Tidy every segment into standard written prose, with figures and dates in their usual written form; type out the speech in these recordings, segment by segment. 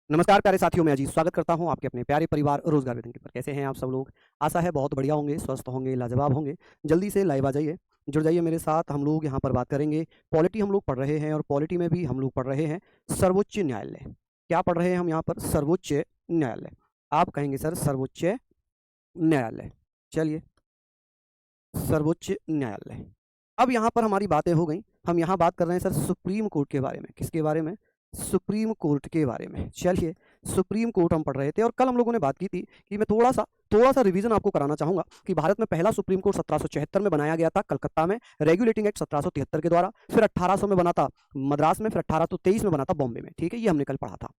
नमस्कार प्यारे साथियों, मैं अजीत स्वागत करता हूं आपके अपने प्यारे परिवार रोजगार वेदिक पर। कैसे हैं आप सब लोग? आशा है बहुत बढ़िया होंगे, स्वस्थ होंगे, लाजवाब होंगे। जल्दी से लाइव आ जाइए, जुड़ जाइए मेरे साथ। हम लोग यहां पर बात करेंगे पॉलिटी। हम लोग पढ़ रहे हैं और पॉलिटी में भी हम लोग पढ़ रहे हैं सर्वोच्च न्यायालय। क्या पढ़ रहे हैं हम यहाँ पर? सर्वोच्च न्यायालय। आप कहेंगे सर सर्वोच्च न्यायालय। चलिए, सर्वोच्च न्यायालय। अब यहाँ पर हमारी बातें हो गई। हम यहाँ बात कर रहे हैं सर सुप्रीम कोर्ट के बारे में। किसके बारे में? सुप्रीम कोर्ट के बारे में। चलिए, सुप्रीम कोर्ट हम पढ़ रहे थे और कल हम लोगों ने बात की थी कि मैं थोड़ा सा रिवीजन आपको कराना चाहूंगा कि भारत में पहला सुप्रीम कोर्ट 1776 में बनाया गया था कलकत्ता में, रेगुलेटिंग एक्ट 1773 के द्वारा। फिर 1800 में बना था मद्रास में, फिर 1823 में बना था बॉम्बे में। ठीक है, ये हमने कल पढ़ा था।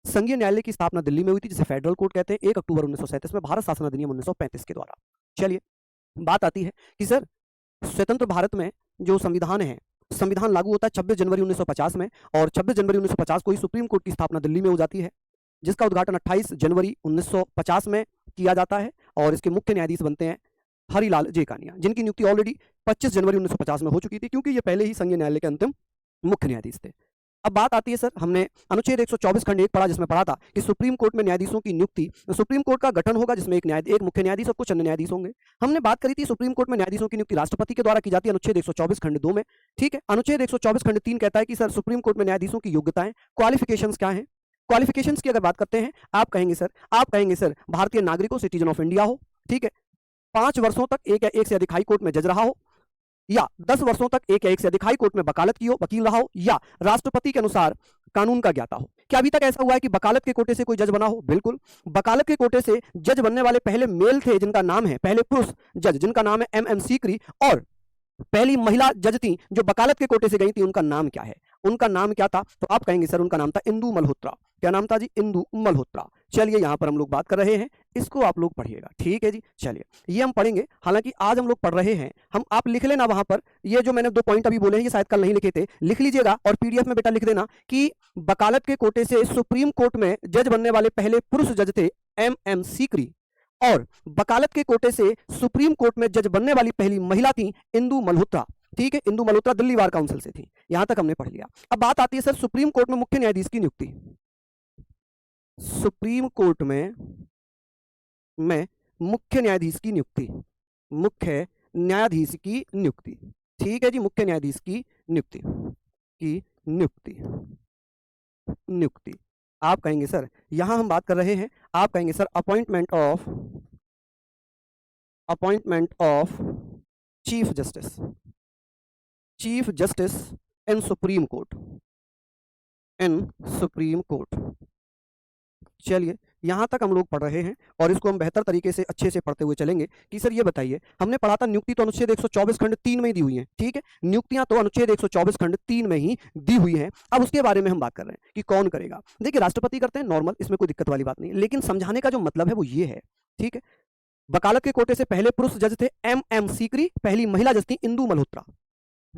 संघीय न्यायालय की स्थापना दिल्ली में हुई थी, जिसे फेडरल कोर्ट कहते हैं, 1 अक्टूबर 1937 में भारत शासन अधिनियम 1935 के द्वारा। चलिए, बात आती है कि सर स्वतंत्र भारत में जो संविधान है, संविधान लागू होता है 26 जनवरी 1950 में, और 26 जनवरी 1950 को ही सुप्रीम कोर्ट की स्थापना दिल्ली में हो जाती है, जिसका उद्घाटन 28 जनवरी 1950 में किया जाता है। और इसके मुख्य न्यायाधीश बनते हैं हरिलाल जेकानिया, जिनकी नियुक्ति ऑलरेडी 25 जनवरी 1950 में हो चुकी थी, क्योंकि ये पहले ही संघीय न्यायालय के अंतिम मुख्य न्यायाधीश थे। अब बात आती है सर, हमने अनुच्छेद 124 खंड 1 पढ़ा, जिसमें पढ़ा था कि सुप्रीम कोर्ट में न्यायाधीशों की नियुक्ति, सुप्रीम कोर्ट का गठन होगा जिसमें एक मुख्य न्यायाधीश और कुछ अन्य न्यायाधीश होंगे। हमने बात करी थी सुप्रीम कोर्ट में न्यायाधीशों की नियुक्ति राष्ट्रपति के द्वारा की जाती है, अनुच्छेद 124 खंड 2 में। ठीक है, अनुच्छेद 124 खंड 3 कहता है कि सर सुप्रीम कोर्ट में न्यायाधीशों की योग्यताएं, क्वालिफिकेशंस क्या हैं। क्वालिफिकेशंस की अगर बात करते हैं, आप कहेंगे सर भारतीय नागरिक हो, सिटीजन ऑफ इंडिया हो। ठीक है, 5 वर्षों तक एक से अधिक हाई कोर्ट में जज रहा हो, या 10 वर्षों तक एक या एक से अधिक हाई कोर्ट में वकालत की हो, वकील रहा हो, या राष्ट्रपति के अनुसार कानून का ज्ञाता हो। क्या अभी तक ऐसा हुआ है कि वकालत के कोटे से कोई जज बना हो? बिल्कुल। वकालत के कोटे से जज बनने वाले पहले मेल थे, जिनका नाम है, पहले पुरुष जज जिनका नाम है एम सीकरी, और पहली महिला जज थी जो वकालत के कोटे से गई थी, उनका नाम क्या है? उनका नाम क्या था? तो आप कहेंगे सर उनका नाम था इंदु मल्होत्रा। क्या नाम था जी? इंदु मल्होत्रा। चलिए, यहां पर हम लोग बात कर रहे हैं, इसको आप लोग पढ़िएगा। ठीक है जी, चलिए ये हम पढ़ेंगे। हालांकि आज हम लोग पढ़ रहे हैं, आप लिख लेना वहां पर, ये जो मैंने 2 पॉइंट अभी बोले हैं ये शायद कल नहीं लिखे थे, लिख लीजिएगा और पीडीएफ में बेटा लिख देना कि वकालत के कोटे से सुप्रीम कोर्ट में जज बनने वाले पहले पुरुष जज थे एम सीकरी, और वकालत के कोटे से सुप्रीम कोर्ट में जज बनने वाली पहली महिला थी इंदु मल्होत्रा। ठीक है, इंदु मल्होत्रा दिल्ली बार काउंसिल से थी। यहां तक हमने पढ़ लिया। अब बात आती है सर सुप्रीम कोर्ट में मुख्य न्यायाधीश की नियुक्ति। सुप्रीम कोर्ट में मुख्य न्यायाधीश की नियुक्ति, मुख्य न्यायाधीश की नियुक्ति। ठीक है जी, मुख्य न्यायाधीश की नियुक्ति नियुक्ति आप कहेंगे सर, यहां हम बात कर रहे हैं, आप कहेंगे sir appointment of chief justice in supreme court. चलिए, यहां तक हम लोग पढ़ रहे हैं और इसको हम बेहतर तरीके से अच्छे से पढ़ते हुए चलेंगे कि सर ये बताइए, हमने पढ़ा था नियुक्ति तो अनुच्छेद 124 खंड 3 में ही दी हुई है। ठीक है, नियुक्तियां तो अनुच्छेद 124 खंड 3 में ही दी हुई है। अब उसके बारे में हम बात कर रहे हैं कि कौन करेगा। देखिए, राष्ट्रपति करते हैं, नॉर्मल, इसमें कोई दिक्कत वाली बात नहीं, लेकिन समझाने का जो मतलब है वो ये है। ठीक है, वकालत के कोटे से पहले पुरुष जज थे एम सीकरी, पहली महिला जज थी इंदु मल्होत्रा।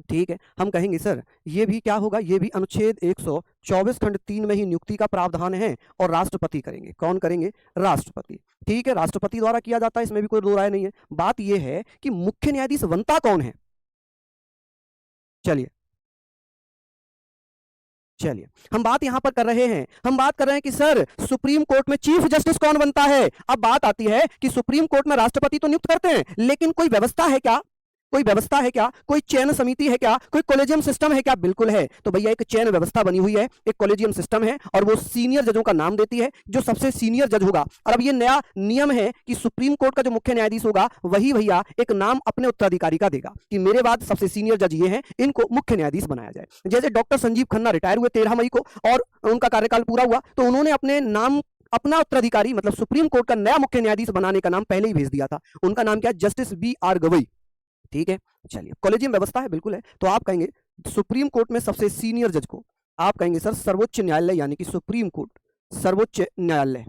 ठीक है, हम कहेंगे सर ये भी क्या होगा, ये भी अनुच्छेद 124 खंड 3 में ही नियुक्ति का प्रावधान है, और राष्ट्रपति करेंगे। कौन करेंगे? राष्ट्रपति। ठीक है, राष्ट्रपति द्वारा किया जाता है, इसमें भी कोई दो राय नहीं है। बात यह है कि मुख्य न्यायाधीश बनता कौन है। चलिए हम बात यहां पर कर रहे हैं, हम बात कर रहे हैं कि सर सुप्रीम कोर्ट में चीफ जस्टिस कौन बनता है। अब बात आती है कि सुप्रीम कोर्ट में राष्ट्रपति तो नियुक्त करते हैं, लेकिन कोई व्यवस्था है क्या? कोई चयन समिति है क्या? कोई कॉलेजियम सिस्टम है क्या? बिल्कुल है। तो भैया एक चयन व्यवस्था बनी हुई है, एक कॉलेजियम सिस्टम है, और वो सीनियर जजों का नाम देती है, जो सबसे सीनियर जज होगा। और अब ये नया नियम है कि सुप्रीम कोर्ट का जो मुख्य न्यायाधीश होगा वही भैया एक नाम अपने उत्तराधिकारी का देगा कि मेरे बाद सबसे सीनियर जज ये हैं, इनको मुख्य न्यायाधीश बनाया जाए। जैसे डॉक्टर संजीव खन्ना रिटायर हुए 13 मई को और उनका कार्यकाल पूरा हुआ, तो उन्होंने अपना उत्तराधिकारी मतलब सुप्रीम कोर्ट का नया मुख्य न्यायाधीश बनाने का नाम पहले ही भेज दिया था। उनका नाम क्या है? Justice BR Gavai. ठीक है, चलिए, कॉलेजियम व्यवस्था है, बिल्कुल है। तो आप कहेंगे सुप्रीम कोर्ट में सबसे सीनियर जज को आप कहेंगे सर सर्वोच्च न्यायालय, यानी कि सुप्रीम कोर्ट, सर्वोच्च न्यायालय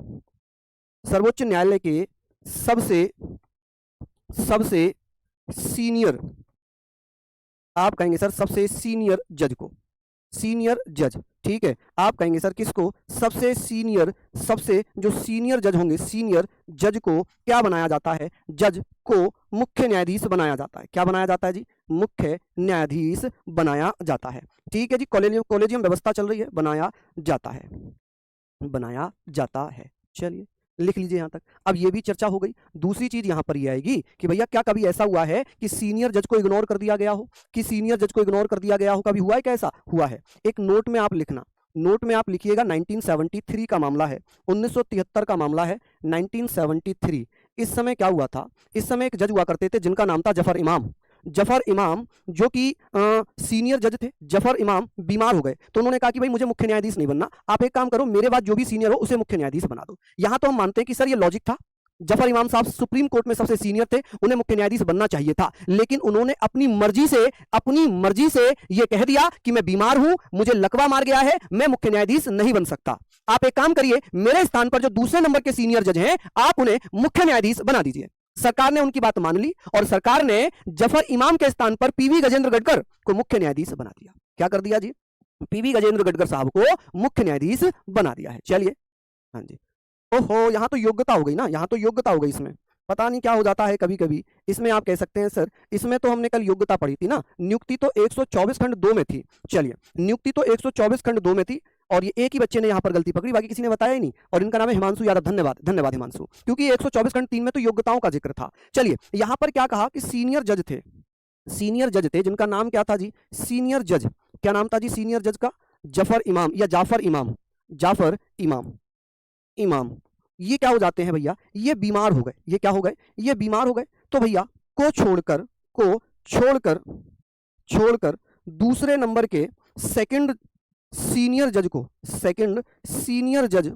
के सबसे सीनियर, आप कहेंगे सर सबसे सीनियर जज को, सीनियर जज। ठीक है, आप कहेंगे सर किसको? सबसे जो सीनियर जज होंगे, सीनियर जज को क्या बनाया जाता है? जज को मुख्य न्यायाधीश बनाया जाता है। क्या बनाया जाता है जी? मुख्य न्यायाधीश बनाया जाता है। ठीक है जी, कॉलेजियम व्यवस्था चल रही है, बनाया जाता है। बनाया जाता है। चलिए लिख लीजिए यहाँ तक। अब ये भी चर्चा हो गई। दूसरी चीज यहाँ पर ये आएगी कि भैया क्या कभी ऐसा हुआ है कि सीनियर जज को इग्नोर कर दिया गया हो, कि सीनियर जज को इग्नोर कर दिया गया हो, कभी हुआ है? कैसा हुआ है? एक नोट में आप लिखना, नोट में आप लिखिएगा 1973 का मामला है, 1973 का मामला है, 1973। इस समय क्या हुआ था? इस समय एक जज हुआ करते थे जिनका नाम था जफर इमाम। जफर इमाम जो कि सीनियर जज थे, जफर इमाम बीमार हो गए, तो उन्होंने कहा कि भाई मुझे मुख्य न्यायाधीश नहीं बनना, आप एक काम करो, मेरे बाद जो भी सीनियर हो उसे मुख्य न्यायाधीश बना दो। यहां तो हम मानते हैं कि सर ये लॉजिक था, जफर इमाम साहब सुप्रीम कोर्ट में सबसे सीनियर थे, उन्हें मुख्य न्यायाधीश बनना चाहिए था, लेकिन उन्होंने अपनी मर्जी से ये कह दिया कि मैं बीमार हूं, मुझे लकवा मार गया है, मैं मुख्य न्यायाधीश नहीं बन सकता। आप एक काम करिए, मेरे स्थान पर जो दूसरे नंबर के सीनियर जज हैं, आप उन्हें मुख्य न्यायाधीश बना दीजिए। सरकार ने उनकी बात मान ली और सरकार ने जफर इमाम के स्थान पर पीवी गजेंद्र गडकर को मुख्य न्यायाधीश बना दिया। क्या कर दिया जी? पीवी गजेंद्र गडकर साहब को मुख्य न्यायाधीश बना दिया है। चलिए, हाँ जी। ओहो, यहां तो योग्यता हो गई ना, यहां तो योग्यता हो गई। इसमें पता नहीं क्या हो जाता है कभी कभी। इसमें आप कह सकते हैं सर, इसमें तो हमने कल योग्यता पढ़ी थी ना, नियुक्ति तो 124 खंड 2 में थी। चलिए, नियुक्ति तो 124 खंड 2 में थी और ये एक ही बच्चे ने यहाँ पर गलती पकड़ी, बाकी किसी ने बताया ही नहीं, और इनका नाम है हिमांशु यादव। धन्यवाद, धन्यवाद हिमांशु, क्योंकि 124 खंड 3 में तो योग्यताओं का जिक्र था। चलिए, यहाँ पर क्या कहा कि सीनियर जज थे, सीनियर जज थे जिनका नाम क्या था जी? सीनियर जज, क्या नाम था जी सीनियर जज का? जफर इमाम या जाफर इमाम, जाफर इमाम, इमाम। ये क्या हो जाते हैं भैया? ये बीमार हो गए। ये क्या हो गए? ये बीमार हो गए। तो भैया को छोड़कर दूसरे नंबर के सेकंड सीनियर जज को, सेकंड सीनियर जज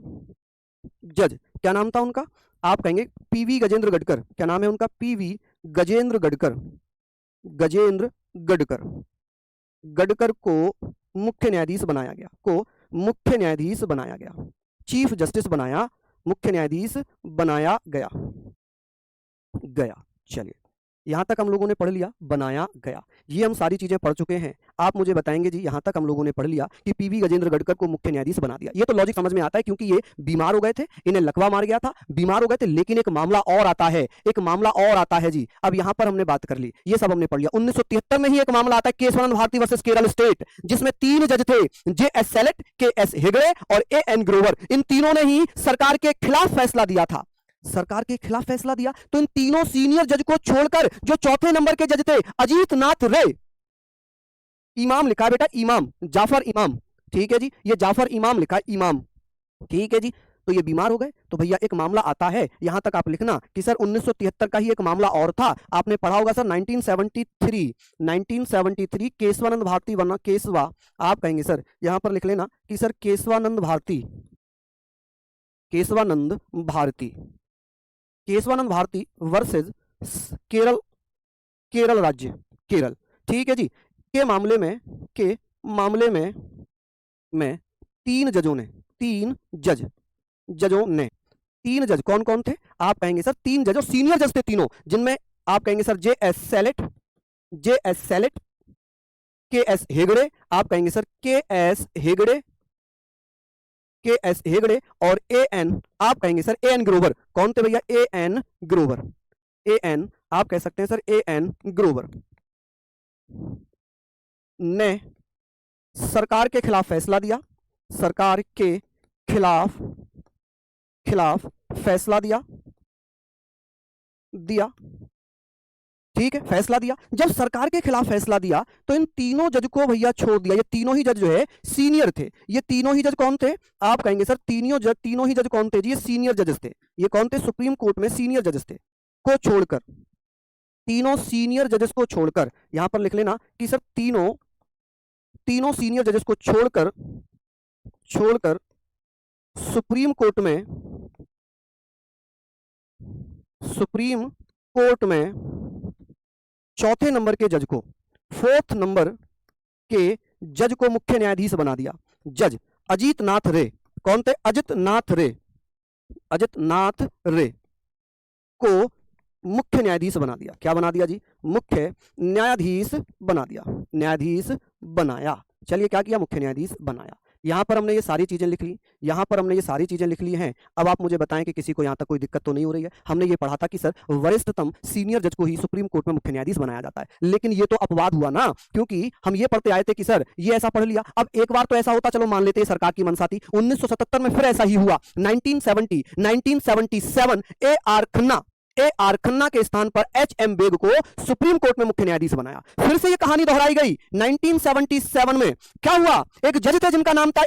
क्या नाम था उनका? आप कहेंगे पीवी गजेंद्र गडकर। क्या नाम है उनका? पीवी गजेंद्र गडकर, गजेंद्र गडकर। गडकर को मुख्य न्यायाधीश बनाया गया, को मुख्य न्यायाधीश बनाया गया, चीफ जस्टिस बनाया, मुख्य न्यायाधीश बनाया गया। चलिए, यहां तक हम लोगों ने पढ़ लिया, बनाया गया। ये हम सारी चीजें पढ़ चुके हैं। आप मुझे बताएंगे जी, यहां तक हम लोगों ने पढ़ लिया कि पीवी गजेंद्र गडकर को मुख्य न्यायाधीश बना दिया। ये तो लॉजिक समझ में आता है, क्योंकि ये बीमार हो गए थे, इन्हें लकवा मार गया था, बीमार हो गए थे। लेकिन एक मामला और आता है, एक मामला और आता है जी। अब यहां पर हमने बात कर ली, ये सब हमने पढ़ लिया। 1973 में ही एक मामला आता है, केशवानंद भारती वर्सेस केरल स्टेट, जिसमें 3 जज थे, J.S. Select, K.S. हेगड़े और A.N. ग्रोवर। इन तीनों ने ही सरकार के खिलाफ फैसला दिया था, सरकार के खिलाफ फैसला दिया। तो इन तीनों सीनियर जज को छोड़कर जो चौथे नंबर के जज थे, अजीत नाथ रे, इमाम लिखा है बेटा, इमाम, जाफर इमाम, ठीक है जी, ये जाफर इमाम लिखा है, इमाम, ठीक है जी। तो ये बीमार हो गए। तो भैया एक मामला आता है, यहां तक आप लिखना कि सर 1973 का ही एक मामला और था। आपने पढ़ा होगा सर 1973 केशवानंद भारती बना, केशवा, आप कहेंगे सर, यहां पर लिख लेना कि सर केशवानंद भारती, केशवानंद भारती, केशवानंद भारती वर्सेस केरल, केरल राज्य, केरल, ठीक है जी। के मामले में 3 जजों ने, 3 जज कौन कौन थे? आप कहेंगे सर 3 जज और सीनियर जज थे तीनों, जिनमें आप कहेंगे sir J.S. Select, K.S. Hegde, आप कहेंगे सर K.S. हेगड़े और A.N. आप कहेंगे सर A.N. ग्रोवर। कौन थे भैया? A.N. ग्रोवर, A.N. आप कह सकते हैं सर A.N. ग्रोवर ने सरकार के खिलाफ फैसला दिया, सरकार के खिलाफ फैसला दिया, ठीक है, फैसला दिया। जब सरकार के खिलाफ फैसला दिया तो इन तीनों जज को भैया छोड़ दिया। ये तीनों ही जज जो है सीनियर थे। ये तीनों ही जज कौन थे? आप कहेंगे सर तीनों ही जज कौन थे जी? ये सीनियर जजेस थे। ये कौन थे? सुप्रीम कोर्ट में सीनियर जजेस थे। को छोड़कर, तीनों सीनियर जजेस को छोड़कर, यहां पर लिख लेना कि सर तीनों सीनियर जजेस को छोड़कर सुप्रीम कोर्ट में चौथे नंबर के जज को, 4th नंबर के जज को मुख्य न्यायाधीश बना दिया। जज अजीत नाथ रे, कौन थे? अजित नाथ रे को मुख्य न्यायाधीश बना दिया। क्या बना दिया जी? मुख्य न्यायाधीश बना दिया, न्यायाधीश बनाया। चलिए क्या किया? मुख्य न्यायाधीश बनाया। यहाँ पर हमने ये सारी चीजें लिख ली, यहाँ पर हमने ये सारी चीजें लिख ली हैं। अब आप मुझे बताएं कि किसी को यहाँ तक कोई दिक्कत तो नहीं हो रही है। हमने ये पढ़ा था कि सर वरिष्ठतम सीनियर जज को ही सुप्रीम कोर्ट में मुख्य न्यायाधीश बनाया जाता है, लेकिन ये तो अपवाद हुआ ना, क्योंकि हम ये पढ़ते आए थे कि सर ये ऐसा पढ़ लिया। अब एक बार तो ऐसा होता, चलो मान लेते हैं सरकार की मंशा थी, 1977 में फिर ऐसा ही हुआ। 1977 ए आर खन्ना के स्थान पर एच एम बेग को सुप्रीम कोर्ट में मुख्य न्यायाधीश बनाया। फिर से ये कहानी दोहराई गई। 1977 में क्या हुआ, एक जज थे जिनका नाम था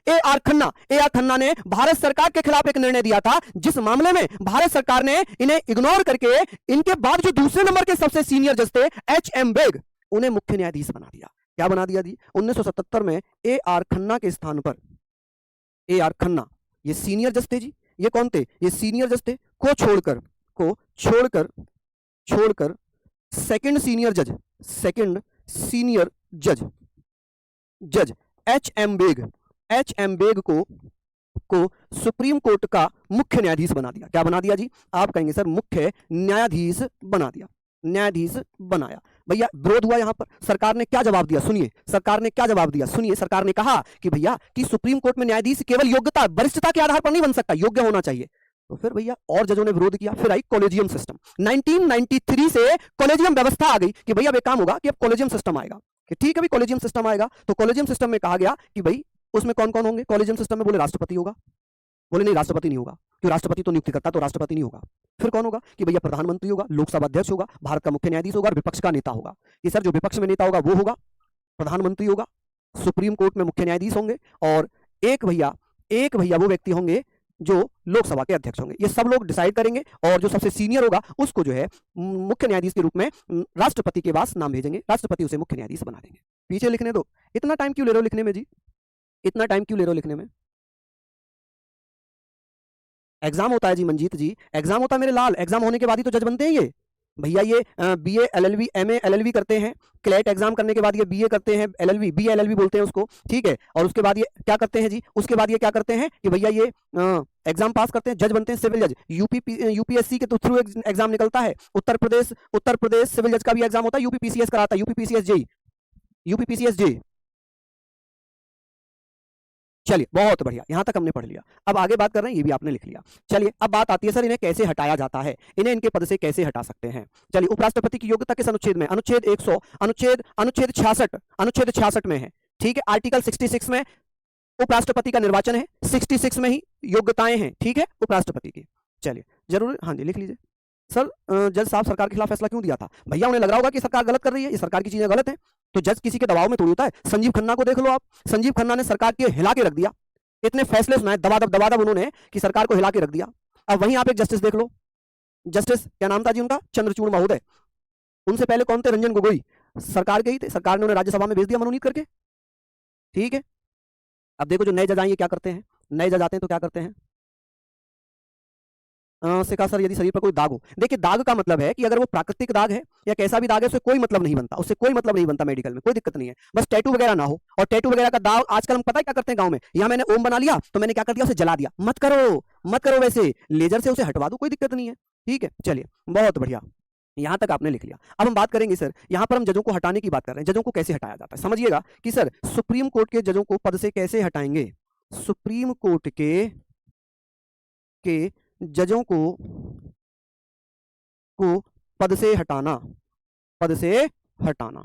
A R Khanna. A R Khanna ने भारत सरकार के खिलाफ एक निर्णय दिया था, जिस मामले में भारत सरकार ने इन्हें इग्नोर करके इनके बाद जो दूसरे नंबर के सबसे सीनियर जज थे एच एम बेग, उन्हें मुख्य न्यायाधीश बना दिया। क्या बना दिया जी? 1977 में ए आर खन्ना के स्थान पर, ए आर खन्ना ये सीनियर जज थे जी, ये कौन थे? ये सीनियर जज थे, को छोड़कर सेकंड सीनियर जज एच एम बेग को सुप्रीम कोर्ट का मुख्य न्यायाधीश बना दिया। क्या बना दिया जी? आप कहेंगे सर मुख्य न्यायाधीश बना दिया, न्यायाधीश बनाया। भैया विरोध हुआ, यहां पर सरकार ने क्या जवाब दिया सुनिए। सरकार ने क्या जवाब दिया सुनिए। सरकार ने कहा कि भैया कि सुप्रीम कोर्ट में न्यायाधीश केवल योग्यता वरिष्ठता के आधार पर नहीं बन सकता, योग्य होना चाहिए। तो फिर भैया और जजों ने विरोध किया। फिर आई कॉलेजियम सिस्टम। 1993 से कॉलेजियम व्यवस्था आ गई कि भैया अब एक काम होगा कि अब कॉलेजियम सिस्टम आएगा, कि ठीक है भाई कॉलेजियम सिस्टम आएगा। तो कॉलेजियम सिस्टम में कहा गया कि भाई उसमें कौन कौन होंगे कॉलेजियम सिस्टम में? बोले राष्ट्रपति होगा, बोले नहीं राष्ट्रपति नहीं होगा, क्यों? राष्ट्रपति तो नियुक्ति करता, तो राष्ट्रपति नहीं होगा। फिर कौन होगा? कि भैया प्रधानमंत्री होगा, लोकसभा अध्यक्ष होगा, भारत का मुख्य न्यायाधीश होगा और विपक्ष का नेता होगा। कि सर जो विपक्ष में नेता होगा वो होगा, प्रधानमंत्री होगा, सुप्रीम कोर्ट में मुख्य न्यायाधीश होंगे, और एक भैया वो व्यक्ति होंगे जो लोकसभा के अध्यक्ष होंगे। ये सब लोग डिसाइड करेंगे और जो सबसे सीनियर होगा उसको जो है मुख्य न्यायाधीश के रूप में राष्ट्रपति के पास नाम भेजेंगे, राष्ट्रपति उसे मुख्य न्यायाधीश बना देंगे। पीछे लिखने दो। इतना टाइम क्यों ले रहे हो लिखने में जी? इतना टाइम क्यों ले रहे हो लिखने में? एग्जाम होता है जी मंजीत जी, एग्जाम होता है मेरे लाल। एग्जाम होने के बाद ही तो जज बनते हैं ये भैया। ये बीए एलएलबी एमए एलएलबी करते हैं, क्लैट एग्जाम करने के बाद ये बीए करते हैं, एलएलबी बीए एलएलबी बोलते हैं उसको, ठीक है। और उसके बाद ये क्या करते हैं जी? उसके बाद ये क्या करते हैं कि भैया ये एग्जाम पास करते हैं, जज बनते हैं, सिविल जज। यूपीएससी के थ्रू एग्जाम निकलता है। उत्तर प्रदेश सिविल जज का भी एग्जाम होता है, यूपीपीसीएस कराता है, यूपीपीसीएस जेई। चलिए बहुत बढ़िया, यहां तक हमने पढ़ लिया। अब आगे बात कर रहे हैं, ये भी आपने लिख लिया। चलिए अब बात आती है सर इन्हें कैसे हटाया जाता है, इन्हें इनके पद से कैसे हटा सकते हैं। चलिए उपराष्ट्रपति की योग्यता किस अनुच्छेद में? अनुच्छेद 100, अनुच्छेद 66 में है, ठीक है। आर्टिकल 66 में उपराष्ट्रपति का निर्वाचन है, 66 में ही योग्यताएं हैं, ठीक है, उपराष्ट्रपति की। चलिए जरूर, हाँ जी लिख लीजिए। सर जज साहब सरकार के खिलाफ फैसला क्यों दिया था? भैया उन्हें लग रहा होगा कि सरकार गलत कर रही है, ये सरकार की चीजें गलत है, तो जज किसी के दबाव में थोड़ी होता है। संजीव खन्ना को देख लो आप, संजीव खन्ना ने सरकार के हिला के रख दिया, इतने फैसले सुनाए दबादब उन्होंने कि सरकार को हिला के रख दिया। अब वहीं आप एक जस्टिस देख लो, जस्टिस क्या नाम था जी उनका? चंद्रचूड़ महोदय। उनसे पहले कौन थे? रंजन गोगोई, सरकार के ही थे। सरकार ने उन्हें राज्यसभा में भेज दिया मनोनीत करके, ठीक है। अब देखो जो नए जज आएंगे क्या करते हैं, नए जज आते हैं तो क्या करते हैं? से कहा सर यदि शरीर पर कोई दाग हो, देखिए दाग का मतलब है कि अगर वो प्राकृतिक दाग है या कैसा भी दाग है उससे कोई मतलब नहीं बनता, उससे कोई मतलब नहीं बनता, मेडिकल में कोई दिक्कत नहीं है, बस टैटू वगैरह ना हो। और टैटू वगैरह का दाग आजकल हम पता है क्या करते हैं गांव में, यहाँ मैंने ओम बना लिया तो मैंने क्या कर दिया, उसे जला दिया। मत करो वैसे, लेजर से उसे हटवा दो, कोई दिक्कत नहीं है, ठीक है। चलिए बहुत बढ़िया, यहां तक आपने लिख लिया। अब हम बात करेंगे सर, यहां पर हम जजों को हटाने की बात कर रहे हैं, जजों को कैसे हटाया जाता है समझिएगा कि सर सुप्रीम कोर्ट के जजों को पद से कैसे हटाएंगे। सुप्रीम कोर्ट के जजों को पद से हटाना, पद से हटाना,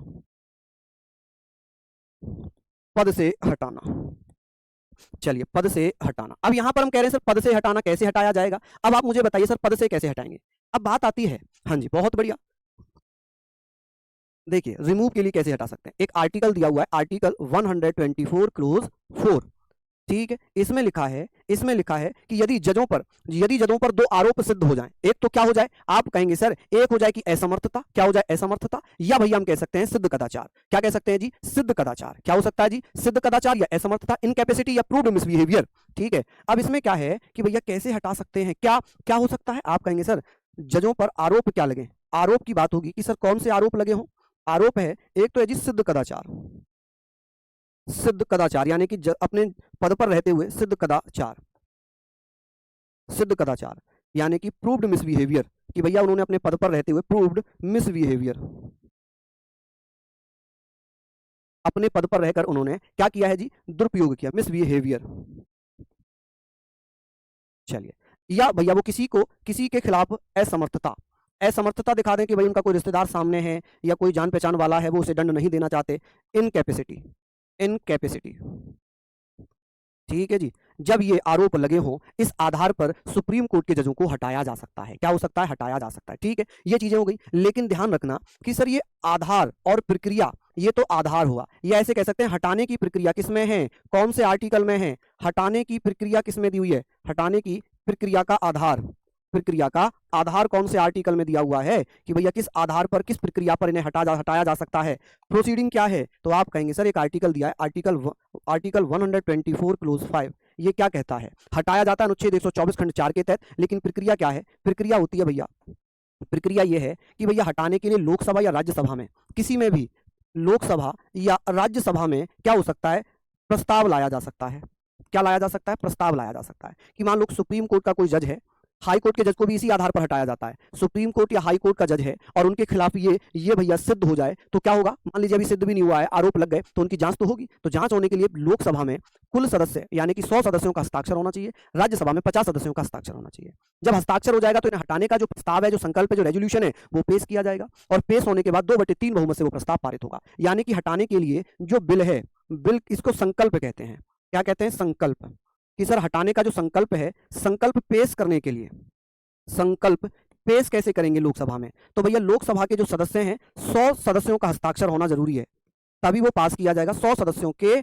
पद से हटाना। चलिए पद से हटाना। अब यहां पर हम कह रहे हैं सर पद से हटाना कैसे हटाया जाएगा। अब आप मुझे बताइए सर पद से कैसे हटाएंगे। अब बात आती है, हाँ जी बहुत बढ़िया, देखिए रिमूव के लिए कैसे हटा सकते हैं। एक आर्टिकल दिया हुआ है, आर्टिकल 124 क्लोज 4, ठीक है। इसमें लिखा है कि यदि जजों पर दो आरोप सिद्ध हो जाएं, एक तो क्या हो जाए, आप कहेंगे सर एक हो जाए कि असमर्थता, क्या हो जाए असमर्थता, या भैया हम कह सकते हैं सिद्ध कदाचार। क्या कह सकते हैं जी? सिद्ध कदाचार। क्या हो सकता है जी? सिद्ध कदाचार या असमर्थता, इनकैपेसिटी या प्रूव्ड मिसबिहेवियर, ठीक है। अब इसमें क्या है कि भैया कैसे हटा सकते हैं, क्या हो सकता है। आप कहेंगे सर जजों पर आरोप क्या लगे, आरोप की बात होगी कि सर कौन से आरोप लगे हों। आरोप है एक तो है जी सिद्ध कदाचार, सिद्ध कदाचार यानी कि अपने पद पर रहते हुए सिद्ध कदाचार यानी कि प्रूव्ड मिसबिहेवियर, कि भैया उन्होंने अपने पद पर रहते हुए प्रूव्ड मिसबिहेवियर अपने पद पर रहकर उन्होंने क्या किया है जी, दुरुपयोग किया, मिसबिहेवियर। चलिए, या भैया वो किसी के खिलाफ असमर्थता, असमर्थता दिखा दें कि भाई उनका कोई रिश्तेदार सामने है या कोई जान पहचान वाला है, वो उसे दंड नहीं देना चाहते, इनकैपेसिटी, इनकैपेसिटी। ठीक है जी। जब ये आरोप लगे हों, इस आधार पर सुप्रीम कोर्ट के जजों को हटाया जा सकता है। क्या हो सकता है? हटाया जा सकता है। ठीक है, ये चीजें हो गई। लेकिन ध्यान रखना कि सर ये आधार और प्रक्रिया, ये तो आधार हुआ, ये ऐसे कह सकते हैं हटाने की प्रक्रिया किसमें है, कौन से आर्टिकल में है, हटाने की प्रक्रिया किसमें दी हुई है, हटाने की प्रक्रिया का आधार, प्रक्रिया का आधार कौन से आर्टिकल में दिया हुआ है कि भैया किस आधार पर, किस प्रक्रिया पर इन्हें हटाया जा सकता है। प्रोसीडिंग क्या है, तो आप कहेंगे सर एक आर्टिकल दिया है, आर्टिकल 124 क्लोज 5, ये क्या कहता है, हटाया जाता है अनुच्छेद 124 खंड 4 के तहत। लेकिन प्रक्रिया क्या है, प्रक्रिया होती है भैया, प्रक्रिया ये है कि भैया हटाने के लिए लोकसभा या राज्यसभा में, किसी में भी लोकसभा या राज्यसभा में क्या हो सकता है, प्रस्ताव लाया जा सकता है। क्या लाया जा सकता है? प्रस्ताव लाया जा सकता है कि मान लो सुप्रीम कोर्ट का कोई जज है, हाई कोर्ट के जज को भी इसी आधार पर हटाया जाता है। सुप्रीम कोर्ट या हाई कोर्ट का जज है और उनके खिलाफ ये भैया सिद्ध हो जाए तो क्या होगा, मान लीजिए अभी सिद्ध भी नहीं हुआ है, आरोप लग गए, तो उनकी जांच तो होगी। तो जांच होने के लिए लोकसभा में कुल सदस्य यानी कि 100 सदस्यों का हस्ताक्षर होना चाहिए, राज्यसभा में 50 सदस्यों का हस्ताक्षर होना चाहिए। जब हस्ताक्षर हो जाएगा तो इन्हें हटाने का जो प्रस्ताव है, जो संकल्प है, जो रेजोल्यूशन है, वो पेश किया जाएगा और पेश होने के बाद 2/3 बहुमत से वो प्रस्ताव पारित होगा। यानी कि हटाने के लिए जो बिल है, बिल इसको संकल्प कहते हैं। क्या कहते हैं? संकल्प। कि सर हटाने का जो संकल्प है, संकल्प पेश करने के लिए, संकल्प पेश कैसे करेंगे लोकसभा में, तो भैया लोकसभा के जो सदस्य हैं 100 सदस्यों का हस्ताक्षर होना जरूरी है, तभी वो पास किया जाएगा। 100 सदस्यों के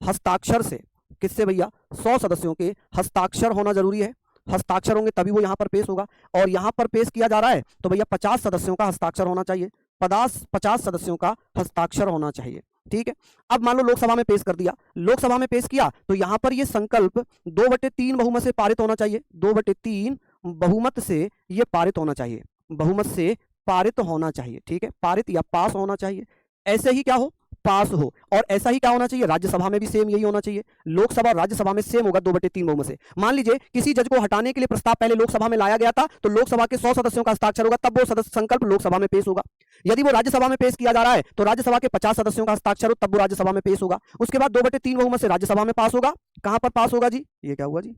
हस्ताक्षर से, किससे भैया, 100 सदस्यों के हस्ताक्षर होना जरूरी है, हस्ताक्षर होंगे तभी वो यहां पर पेश होगा। और यहां पर पेश किया जा रहा है तो भैया 50 सदस्यों का हस्ताक्षर होना चाहिए, 50 सदस्यों का हस्ताक्षर होना चाहिए। ठीक है, अब मान लो लोकसभा में पेश कर दिया, लोकसभा में पेश किया तो यहां पर ये संकल्प 2/3 बहुमत से पारित होना चाहिए, 2/3 बहुमत से ये पारित होना चाहिए, बहुमत से पारित होना चाहिए। ठीक है, पारित या पास होना चाहिए, ऐसे ही क्या हो, पास हो। और ऐसा ही क्या होना चाहिए, राज्यसभा में भी सेम यही होना चाहिए, लोकसभा और राज्यसभा में सेम होगा 2/3 बहुमत से। मान लीजिए किसी जज को हटाने के लिए प्रस्ताव पहले लोकसभा में लाया गया था, तो लोकसभा के 100 सदस्यों का हस्ताक्षर होगा, तब वो सदस्य संकल्प लोकसभा में पेश होगा। यदि वो राज्यसभा में पेश किया जा रहा है तो राज्यसभा के 50 सदस्यों का हस्ताक्षर हो, तब वो राज्यसभा में पेश होगा। उसके बाद 2/3 बहुमत से राज्यसभा में पास होगा। कहां पर पास होगा जी, ये क्या हुआ जी,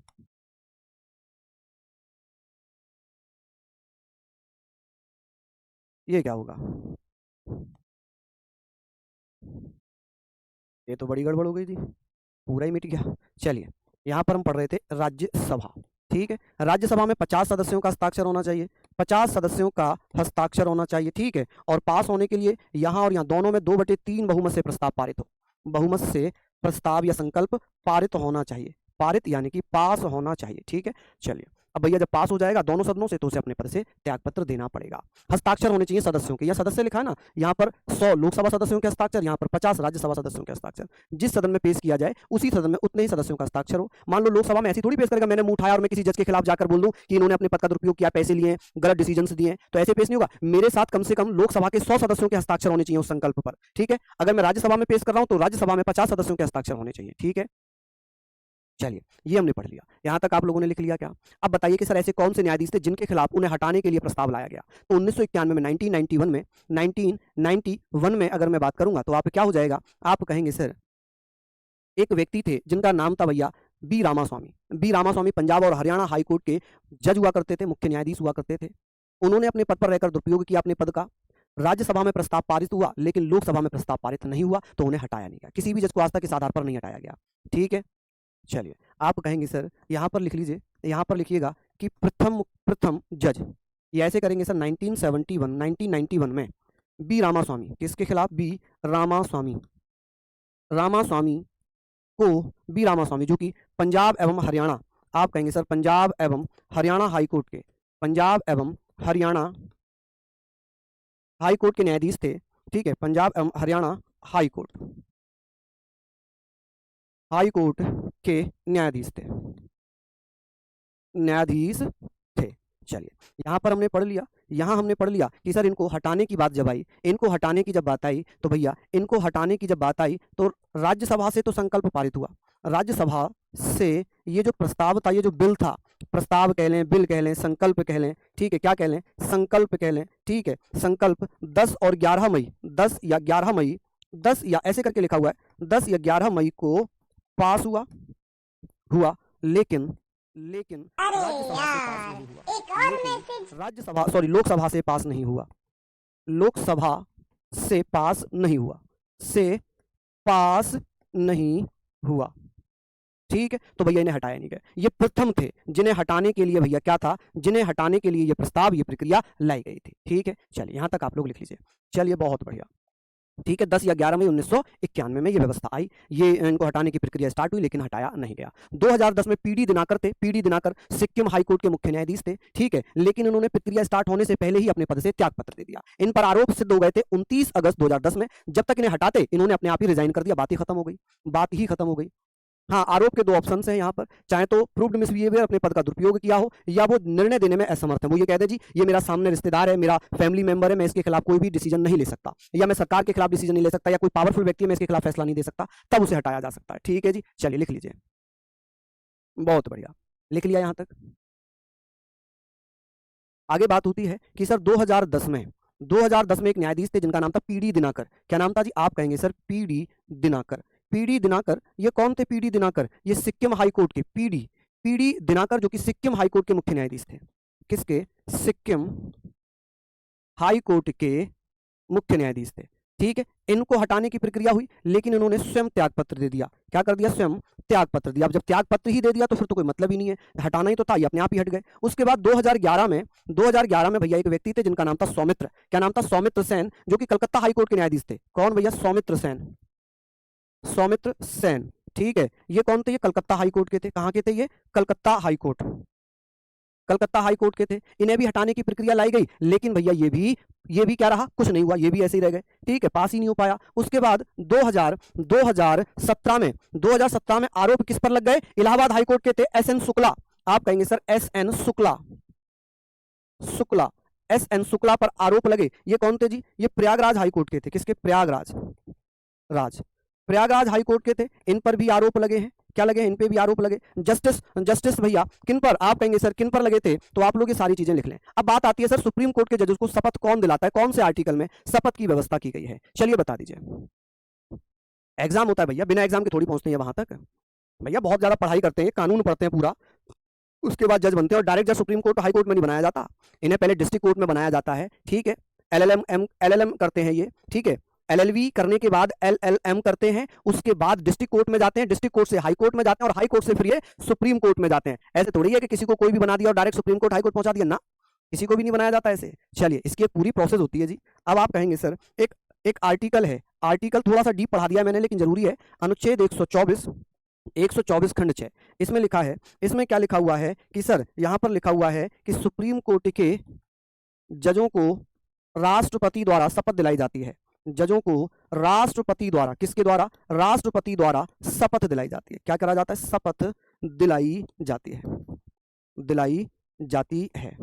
ये क्या होगा, ये तो बड़ी गड़बड़ हो गई जी, पूरा ही मिट गया। चलिए, यहां पर हम पढ़ रहे थे राज्यसभा। ठीक है, राज्यसभा में 50 सदस्यों का हस्ताक्षर होना चाहिए, 50 सदस्यों का हस्ताक्षर होना चाहिए। ठीक है, और पास होने के लिए यहां और यहां दोनों में 2/3 बहुमत से प्रस्ताव पारित हो, बहुमत से प्रस्ताव या संकल्प पारित होना चाहिए, पारित यानी कि पास होना चाहिए। ठीक है, चलिए, अब भैया जब पास हो जाएगा दोनों सदनों से तो उसे अपने पद से त्यागपत्र देना पड़ेगा। हस्ताक्षर होने चाहिए सदस्यों के, या सदस्य लिखा है ना, यहाँ पर 100 लोकसभा सदस्यों के हस्ताक्षर, यहाँ पर 50 राज्यसभा सदस्यों के हस्ताक्षर। जिस सदन में पेश किया जाए उसी सदन में उतने ही सदस्यों का हस्ताक्षर हो। मान लो लोकसभा में ऐसी थोड़ी पेश करेगा, मैंने मुंह उठाया और मैं किसी जज के खिलाफ जाकर बोल दूं कि इन्होंने अपने पद का दुरुपयोग किया, पैसे लिए, गलत डिसीजन दिए, तो ऐसे पेश नहीं होगा। मेरे साथ कम से कम लोकसभा के 100 सदस्यों के हस्ताक्षर होने चाहिए उस संकल्प पर। ठीक है, अगर मैं राज्यसभा में पेश कर रहा हूं तो राज्यसभा में 50 सदस्यों के हस्ताक्षर होने चाहिए। ठीक है, चलिए, ये हमने पढ़ लिया, यहां तक आप लोगों ने लिख लिया क्या। अब बताइए कि सर ऐसे कौन से न्यायाधीश थे जिनके खिलाफ उन्हें हटाने के लिए प्रस्ताव लाया गया। तो 1991 में, 1991 में अगर मैं बात करूंगा तो आप क्या हो जाएगा, आप कहेंगे सर एक व्यक्ति थे जिनका नाम था भैया बी रामास्वामी। बी रामास्वामी पंजाब और हरियाणा हाई कोर्ट के जज हुआ करते थे, मुख्य न्यायाधीश हुआ करते थे। उन्होंने अपने पद पर रहकर दुरुपयोग किया अपने पद का। राज्यसभा में प्रस्ताव पारित हुआ लेकिन लोकसभा में प्रस्ताव पारित नहीं हुआ, तो उन्हें हटाया नहीं गया। किसी भी जज को आज तक इस आधार पर नहीं हटाया गया। ठीक है, चलिए, आप कहेंगे सर यहाँ पर लिख लीजिए, यहाँ पर लिखिएगा कि प्रथम जज, ये ऐसे करेंगे सर 1991 में बी रामास्वामी, किसके खिलाफ, बी रामास्वामी, रामास्वामी को, बी रामास्वामी जो कि पंजाब एवं हरियाणा, आप कहेंगे सर पंजाब एवं हरियाणा हाई कोर्ट के, पंजाब एवं हरियाणा हाई कोर्ट के न्यायाधीश थे। ठीक है, पंजाब एवं हरियाणा हाई कोर्ट के न्यायाधीश थे, न्यायाधीश थे। चलिए, यहाँ पर हमने पढ़ लिया, यहाँ हमने पढ़ लिया कि सर इनको हटाने की बात जब आई, इनको हटाने की जब बात आई तो भैया इनको हटाने की जब बात आई तो राज्यसभा से तो संकल्प पारित हुआ, राज्यसभा से ये जो प्रस्ताव था, ये जो बिल था, प्रस्ताव कह लें, बिल कह लें, संकल्प कह लें, ठीक है, क्या कह लें, संकल्प कह लें। ठीक है, संकल्प 10 और 11 मई 10 या 11 मई 10 या ऐसे करके लिखा हुआ है 10 या 11 मई को पास हुआ लेकिन राज्यसभा सॉरी लोकसभा से पास नहीं हुआ। लोकसभा से पास नहीं हुआ से पास नहीं हुआ। ठीक है, तो भैया इन्हें हटाया नहीं गया। ये प्रथम थे जिन्हें हटाने के लिए भैया क्या था, जिन्हें हटाने के लिए ये प्रस्ताव ये प्रक्रिया लाई गई थी। ठीक है, चलिए यहां तक आप लोग लिख लीजिए। चलिए बहुत बढ़िया। ठीक है, 10 या 11 मई 1991 में ये व्यवस्था आई, ये इनको हटाने की प्रक्रिया स्टार्ट हुई लेकिन हटाया नहीं गया। 2010 में पीडी दिनाकर थे, पीडी दिनाकर सिक्किम हाईकोर्ट के मुख्य न्यायाधीश थे। ठीक है, लेकिन उन्होंने प्रक्रिया स्टार्ट होने से पहले ही अपने पद से त्यागपत्र दे दिया। इन पर आरोप सिद्ध हो गए थे 29 अगस्त 2010 में। जब तक इन्हें हटाते इन्होंने अपने आप ही रिजाइन कर दिया, बात ही खत्म हो गई, बात ही खत्म हो गई। हाँ, आरोप के दो ऑप्शंस हैं यहाँ पर, चाहे तो प्रूव्ड मिसबिहेवियर, अपने पद का दुरुपयोग किया हो, या वो निर्णय देने में असमर्थ है। वो ये कहते हैं जी ये मेरा सामने रिश्तेदार है, मेरा फैमिली मेंबर है, मैं इसके खिलाफ कोई भी डिसीजन नहीं ले सकता, या मैं सरकार के खिलाफ डिसीजन नहीं ले सकता, या कोई पावरफुल व्यक्ति है मैं इसके खिलाफ फैसला नहीं दे सकता, तब उसे हटाया जा सकता है। ठीक है जी, चलिए लिख लीजिए। बहुत बढ़िया, लिख लिया यहाँ तक। आगे बात होती है कि सर 2010 में एक न्यायाधीश थे जिनका नाम था पीडी दिनाकर। क्या नाम था जी? आप कहेंगे sir PD Dinakar. PD Dinakar, ये कौन थे पीडी दिनाकर? ये सिक्किम हाईकोर्ट के पीडी दिनाकर, जो कि सिक्किम हाईकोर्ट के मुख्य न्यायाधीश थे। किसके? सिक्किम हाईकोर्ट के मुख्य न्यायाधीश थे। ठीक है, इनको हटाने की प्रक्रिया हुई लेकिन इन्होंने स्वयं त्यागपत्र दे दिया। क्या कर दिया? स्वयं त्यागपत्र दिया। अब जब त्यागपत्र ही दे दिया तो फिर तो कोई मतलब ही नहीं है, हटाना ही तो था, ये अपने आप ही हट गए। उसके बाद 2011 में भैया एक व्यक्ति थे जिनका नाम था सौमित्र। क्या नाम था? सौमित्र सेन, जो कि कलकत्ता हाईकोर्ट के न्यायाधीश थे। कौन भैया? सौमित्र सेन। ठीक है, ये कौन थे? ये कलकत्ता हाईकोर्ट के थे। कहां के थे ये? कलकत्ता हाईकोर्ट के थे। इन्हें भी हटाने की प्रक्रिया लाई गई लेकिन भैया ये भी क्या रहा? कुछ नहीं हुआ, ये भी ऐसे ही रह गए। ठीक है, पास ही नहीं हो पाया। उसके बाद 2017 में आरोप किस पर लग गए? इलाहाबाद हाईकोर्ट के थे एस एन शुक्ला। आप कहेंगे सर एस एन शुक्ला पर आरोप लगे। ये कौन थे जी? ये प्रयागराज हाईकोर्ट के थे। किसके? प्रयागराज हाईकोर्ट के थे। इन पर भी आरोप लगे हैं। क्या लगे हैं? इन पे भी आरोप लगे। जस्टिस भैया किन पर? आप कहेंगे सर किन पर लगे थे? तो आप लोग ये सारी चीजें लिख लें। अब बात आती है सर सुप्रीम कोर्ट के जजेस को शपथ कौन दिलाता है? कौन से आर्टिकल में शपथ की व्यवस्था की गई है? चलिए बता दीजिए। एग्जाम होता है भैया, बिना एग्जाम के थोड़ी पहुंचते हैं वहां तक। भैया बहुत ज्यादा पढ़ाई करते हैं, कानून पढ़ते हैं पूरा, उसके बाद जज बनते हैं। और डायरेक्ट जज सुप्रीम कोर्ट हाई कोर्ट में नहीं बनाया जाता, इन्हें पहले डिस्ट्रिक्ट कोर्ट में बनाया जाता है। ठीक है, एलएलएम करते हैं ये। ठीक है, एलएलबी करने के बाद एलएलएम करते हैं, उसके बाद डिस्ट्रिक्ट कोर्ट में जाते हैं, डिस्ट्रिक्ट कोर्ट से हाई कोर्ट में जाते हैं, और हाई कोर्ट से फिर ये सुप्रीम कोर्ट में जाते हैं। ऐसे थोड़ी है कि किसी को कोई भी बना दिया और direct supreme court high court पहुंचा दिया ना, किसी को भी नहीं बनाया जाता ऐसे। चलिए, इसकी एक पूरी प्रोसेस होती है जी। अब आप कहेंगे सर एक आर्टिकल है, आर्टिकल थोड़ा सा डीप पढ़ा दिया मैंने लेकिन जरूरी है। अनुच्छेद 124 खंड 6, इसमें लिखा है, इसमें क्या लिखा हुआ है कि सर यहां पर लिखा हुआ है कि सुप्रीम कोर्ट के जजों को राष्ट्रपति द्वारा शपथ दिलाई जाती है। जजों को राष्ट्रपति द्वारा, किसके द्वारा? राष्ट्रपति द्वारा शपथ दिलाई जाती है। क्या करा जाता है? शपथ दिलाई जाती है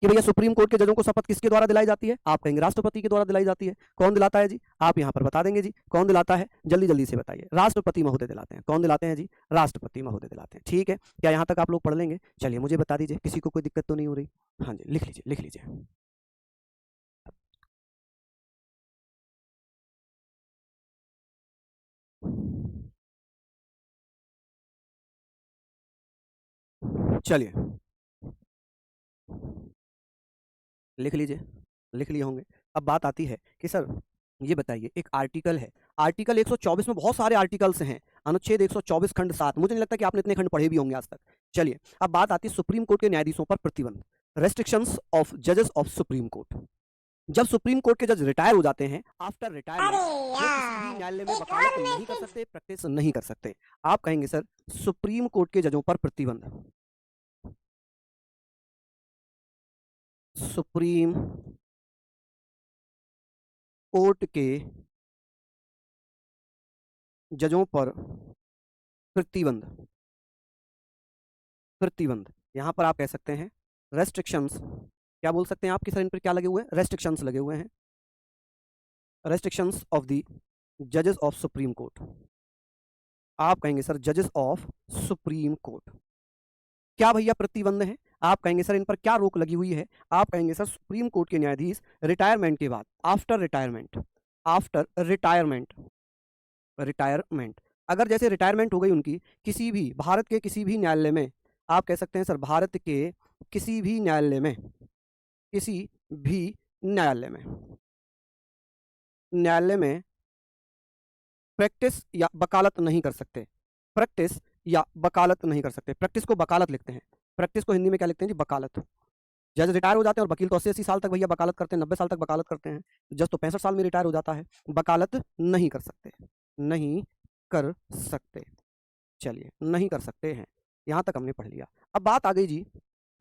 कि भैया सुप्रीम कोर्ट के जजों को शपथ किसके द्वारा दिलाई जाती है? आप कहेंगे राष्ट्रपति के द्वारा दिलाई जाती है। कौन दिलाता है जी? आप यहां पर बता देंगे जी कौन दिलाता है, जल्दी जल्दी से बताइए। राष्ट्रपति महोदय दिलाते हैं। कौन दिलाते हैं जी? राष्ट्रपति महोदय दिलाते हैं। ठीक है, क्या यहां तक आप लोग पढ़ लेंगे? चलिए मुझे बता दीजिए, किसी को कोई दिक्कत तो नहीं हो रही? हाँ जी, लिख लीजिए। चलिए लिख लिए होंगे। अब बात आती है कि सर ये बताइए, एक आर्टिकल है, आर्टिकल 124 में बहुत सारे आर्टिकल्स हैं, अनुच्छेद 124 खंड 7, मुझे नहीं लगता कि आपने इतने खंड पढ़े भी होंगे आज तक। चलिए, अब बात आती है सुप्रीम कोर्ट के न्यायाधीशों पर प्रतिबंध, रेस्ट्रिक्शंस ऑफ जजेस ऑफ सुप्रीम कोर्ट। जब सुप्रीम कोर्ट के जज रिटायर हो जाते हैं, आफ्टर रिटायरमेंट वो किसी भी न्यायालय में वकालत नहीं कर सकते, प्रैक्टिस नहीं कर सकते। आप कहेंगे सर सुप्रीम कोर्ट के जजों पर प्रतिबंध, सुप्रीम कोर्ट के जजों पर प्रतिबंध यहां पर आप कह सकते हैं रेस्ट्रिक्शंस। क्या बोल सकते हैं आप कि सर इन पर क्या लगे हुए हैं? रेस्ट्रिक्शंस लगे हुए हैं, रेस्ट्रिक्शंस ऑफ द जजेस ऑफ सुप्रीम कोर्ट। आप कहेंगे सर जजेस ऑफ सुप्रीम कोर्ट। क्या भैया प्रतिबंध है? आप कहेंगे सर इन पर क्या रोक लगी हुई है? आप कहेंगे सर सुप्रीम कोर्ट के न्यायाधीश रिटायरमेंट के बाद, after retirement, after retirement. Retirement, अगर जैसे रिटायरमेंट हो गई उनकी किसी भी भारत के किसी भी न्यायालय में, आप कह सकते हैं सर भारत के किसी भी न्यायालय में, किसी भी न्यायालय में, न्यायालय में प्रैक्टिस या वकालत नहीं कर सकते। प्रैक्टिस या वकालत नहीं कर सकते। प्रैक्टिस को वकालत लिखते हैं। प्रैक्टिस को हिंदी में क्या लिखते हैं जी? वकालत। जज रिटायर हो जाते हैं और वकील तो 80-80 साल तक भैया वकालत करते हैं, 90 साल तक वकालत करते हैं। जज तो 65 साल में रिटायर हो जाता है। वकालत नहीं कर सकते, नहीं कर सकते। चलिए, नहीं कर सकते हैं, यहाँ तक हमने पढ़ लिया। अब बात आ गई जी,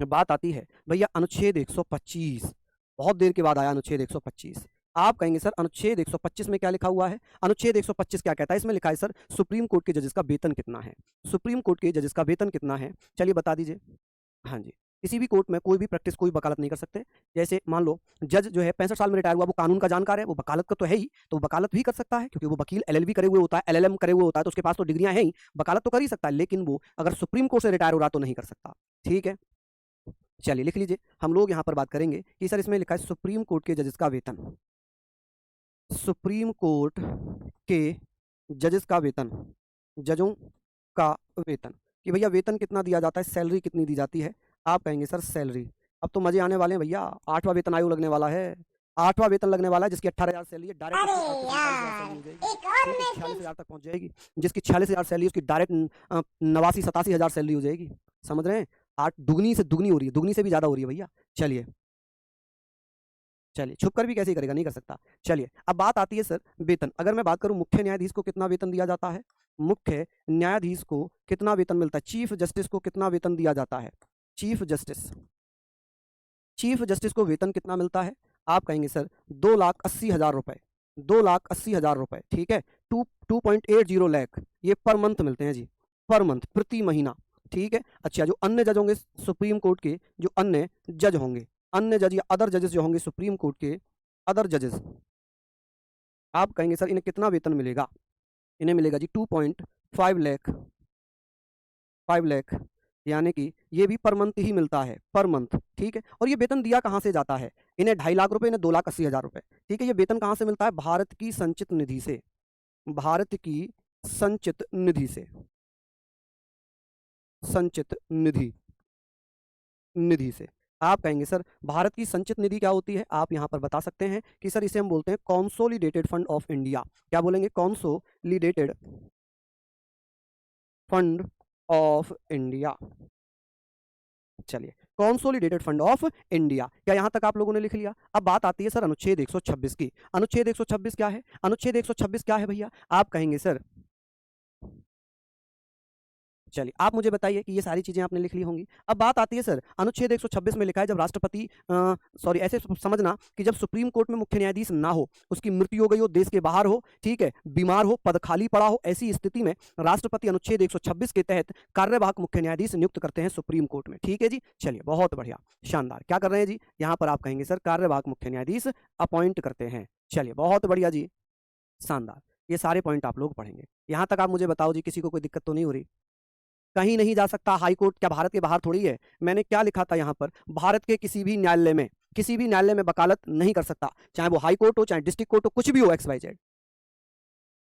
बात आती है भैया अनुच्छेद 125। बहुत देर के बाद आया अनुच्छेद 125। आप कहेंगे सर अनुच्छेद 125 में क्या लिखा हुआ है? अनुच्छेद 125 क्या कहता है? इसमें लिखा है सर सुप्रीम कोर्ट के जजेस का वेतन कितना है। सुप्रीम कोर्ट के जजेस का वेतन कितना है? चलिए बता दीजिए। हाँ जी, किसी भी कोर्ट में कोई भी प्रैक्टिस, कोई वकालत नहीं कर सकते। जैसे मान लो जज जो है 65 साल में रिटायर हुआ, वो कानून का जानकार है, वो वकालत का तो है ही, तो वो वकालत भी कर सकता है क्योंकि वो वकील एलएलबी करे हुए होता है, एलएलएम करे हुए होता है, तो उसके पास तो डिग्रियां हैं ही, वकालत तो कर ही सकता है। लेकिन वो अगर सुप्रीम कोर्ट से रिटायर हो रहा तो नहीं कर सकता। ठीक है, चलिए लिख लीजिए। हम लोग यहाँ पर बात करेंगे कि सर इसमें लिखा है सुप्रीम कोर्ट के जजेस का वेतन। सुप्रीम कोर्ट के जजेस का वेतन, जजों का वेतन, कि भैया वेतन कितना दिया जाता है, सैलरी कितनी दी जाती है? आप कहेंगे सर सैलरी। अब तो मजे आने वाले हैं भैया, 8वां वेतन आयोग लगने वाला है। 8वां वेतन लगने वाला है, जिसकी 18,000 सैलरी है, डायरेक्ट उसकी 40,000 सैलरी हो जाएगी। ठीक है, 46,000 तक पहुंच जाएगी। जिसकी 46,000 सैलरी, उसकी डायरेक्ट 89-87,000 सैलरी हो जाएगी। समझ रहे हैं? 8 दुगनी से दुगनी हो रही है, दुगनी से भी ज्यादा हो रही है भैया। चलिए चलिए, छुप कर भी कैसे करेगा, नहीं कर सकता। चलिए अब बात आती है सर वेतन। अगर मैं बात करूं मुख्य न्यायाधीश को कितना वेतन दिया जाता है, मुख्य न्यायाधीश को कितना वेतन मिलता है, चीफ जस्टिस को कितना वेतन दिया जाता है, चीफ जस्टिस, चीफ जस्टिस को वेतन कितना मिलता है? आप कहेंगे सर 2,80,000 रुपए, 2,80,000 रुपए। ठीक है, 2.80 लाख ये पर मंथ मिलते हैं जी, पर मंथ, प्रति महीना। ठीक है, अच्छा जो अन्य जज होंगे सुप्रीम कोर्ट के, जो अन्य जज होंगे, अन्य जज या अदर जजेस जो होंगे सुप्रीम कोर्ट के, अदर जजेस, आप कहेंगे सर इन्हें कितना वेतन मिलेगा? इन्हें मिलेगा जी 2.5 लाख, 5 लाख, यानी कि ये भी पर मंथ ही मिलता है, पर मंथ। ठीक है, और ये वेतन दिया कहाँ से जाता है? इन्हें 2.5 लाख रुपए, इन्हें 2,80,000 रुपए। ठीक है, ये वेतन कहाँ से मिलता है? भारत की संचित निधि से, भारत की संचित निधि से, संचित निधि, निधि से। आप कहेंगे सर भारत की संचित निधि क्या होती है? आप यहाँ पर बता सकते हैं कि सर इसे हम बोलते हैं कॉन्सोलिडेटेड फंड ऑफ इंडिया। क्या बोलेंगे? Consolidated fund of India. चलिए, कॉन्सोलिडेटेड फंड ऑफ इंडिया, क्या यहां तक आप लोगों ने लिख लिया? अब बात आती है सर अनुच्छेद 126 की। अनुच्छेद 126 क्या है? अनुच्छेद 126 क्या है भैया? आप कहेंगे सर, चलिए आप मुझे बताइए कि ये सारी चीजें आपने लिख ली होंगी। अब बात आती है सर अनुच्छेद 126 में लिखा है जब राष्ट्रपति, सॉरी ऐसे समझना कि जब सुप्रीम कोर्ट में मुख्य न्यायाधीश ना हो, उसकी मृत्यु हो गई हो, देश के बाहर हो, ठीक है, बीमार हो, पद खाली पड़ा हो, ऐसी स्थिति में राष्ट्रपति अनुच्छेद 126 के तहत कार्यवाहक मुख्य न्यायाधीश नियुक्त करते हैं सुप्रीम कोर्ट में। ठीक है जी, चलिए बहुत बढ़िया, शानदार। क्या कर रहे हैं जी? यहाँ पर आप कहेंगे सर कार्यवाहक मुख्य न्यायाधीश अपॉइंट करते हैं। चलिए बहुत बढ़िया जी, शानदार। ये सारे पॉइंट आप लोग पढ़ेंगे। यहाँ तक आप मुझे बताओ जी, किसी को कोई दिक्कत तो नहीं हो रही? कहीं नहीं जा सकता हाई कोर्ट, क्या भारत के बाहर थोड़ी है? मैंने क्या लिखा था यहाँ पर? भारत के किसी भी न्यायालय में, किसी भी न्यायालय में वकालत नहीं कर सकता, चाहे वो हाई कोर्ट हो, चाहे डिस्ट्रिक्ट कोर्ट हो, कुछ भी हो, XYZ।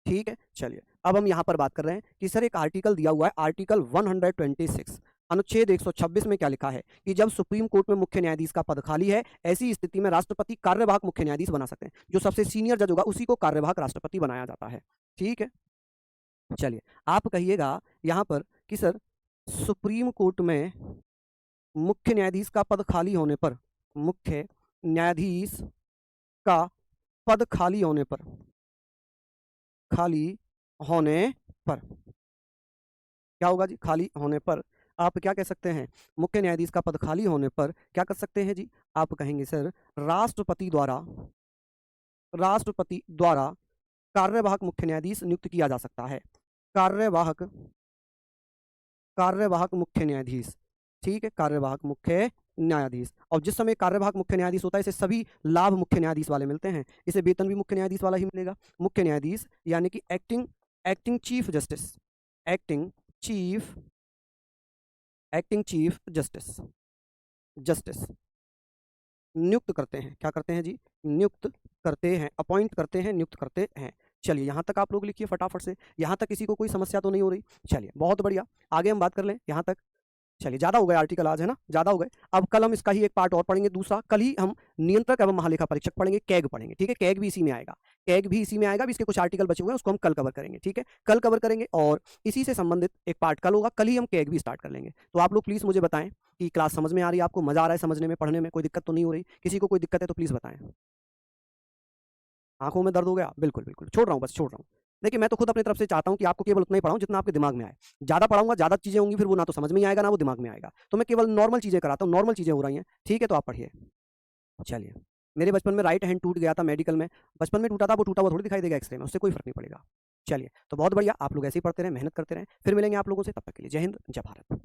ठीक है, चलिए अब हम यहाँ पर बात कर रहे हैं कि सर एक आर्टिकल दिया हुआ है, आर्टिकल 126, अनुच्छेद 126 में क्या लिखा है कि जब सुप्रीम कोर्ट में मुख्य न्यायाधीश का पद खाली है, ऐसी स्थिति में राष्ट्रपति कार्यवाहक मुख्य न्यायाधीश बना सकते हैं। जो सबसे सीनियर जज होगा उसी को कार्यवाहक राष्ट्रपति बनाया जाता है। ठीक है, चलिए आप कहिएगा यहाँ पर कि सर सुप्रीम कोर्ट में मुख्य न्यायाधीश का पद खाली होने पर, मुख्य न्यायाधीश का पद खाली होने पर, खाली होने पर क्या होगा जी? खाली होने पर आप क्या कह सकते हैं? मुख्य न्यायाधीश का पद खाली होने पर क्या कर सकते हैं जी? आप कहेंगे सर राष्ट्रपति द्वारा, राष्ट्रपति द्वारा कार्यवाहक मुख्य न्यायाधीश नियुक्त किया जा सकता है। कार्यवाहक, कार्यवाहक मुख्य न्यायाधीश। ठीक है, कार्यवाहक मुख्य न्यायाधीश। और जिस समय कार्यवाहक मुख्य न्यायाधीश होता है, इसे सभी लाभ मुख्य न्यायाधीश वाले मिलते हैं, इसे वेतन भी मुख्य न्यायाधीश वाला ही मिलेगा। मुख्य न्यायाधीश यानी कि acting, acting chief justice, acting chief, acting chief justice, justice नियुक्त करते हैं। क्या करते हैं जी? नियुक्त करते हैं, अपॉइंट करते हैं, नियुक्त करते हैं। चलिए यहाँ तक आप लोग लिखिए फटाफट से। यहाँ तक किसी को कोई समस्या तो नहीं हो रही? चलिए बहुत बढ़िया, आगे हम बात कर लें यहाँ तक। चलिए ज़्यादा हो गए आर्टिकल आज, है ना? ज़्यादा हो गए। अब कल हम इसका ही एक पार्ट और पढ़ेंगे दूसरा। कल ही हम नियंत्रक एवं महालेखा परीक्षक पढ़ेंगे, कैग पढ़ेंगे, ठीक है? कैग भी इसी में आएगा। कैग भी इसी में आएगा, अभी इसके कुछ आर्टिकल बचे हुए हैं, उसको हम कल कवर करेंगे, ठीक है? कल कवर करेंगे और इसी से संबंधित एक पार्ट कल होगा। कल ही हम कैग भी स्टार्ट कर लेंगे। तो आप लोग प्लीज़ मुझे बताएँ कि क्लास समझ में आ रही है आपको? मज़ा आ रहा है समझने में, पढ़ने में? कोई दिक्कत तो नहीं हो रही? किसी को कोई दिक्कत है तो प्लीज़ बताएँ। आँखों में दर्द हो गया? बिल्कुल, बिल्कुल। छोड़ रहा हूँ, बस छोड़ रहा हूँ। देखिए, मैं तो खुद अपनी तरफ से चाहता हूँ कि आपको केवल उतना ही पढ़ाऊँ जितना आपके दिमाग में आए। ज़्यादा पढ़ाऊँगा, ज़्यादा चीज़ें होंगी, फिर वो ना तो समझ में ही आएगा, ना वो दिमाग में आएगा। तो मैं केवल नॉर्मल चीज़ें कराता हूँ, नॉर्मल चीज़ें हो रही हैं, ठीक है? तो आप पढ़िए। चलिए, मेरे बचपन में राइट हैंड टूट गया था मेडिकल में। बचपन में टूटा था, वो टूटा हुआ थोड़ी दिखाई देगा एक्स-रे में, उससे कोई फ़र्क नहीं पड़ेगा। चलिए, तो बहुत बढ़िया, आप लोग ऐसे ही पढ़ते रहें, मेहनत करते रहें। फिर मिलेंगे आप लोगों से, तब तक के लिए जय हिंद, जय भारत।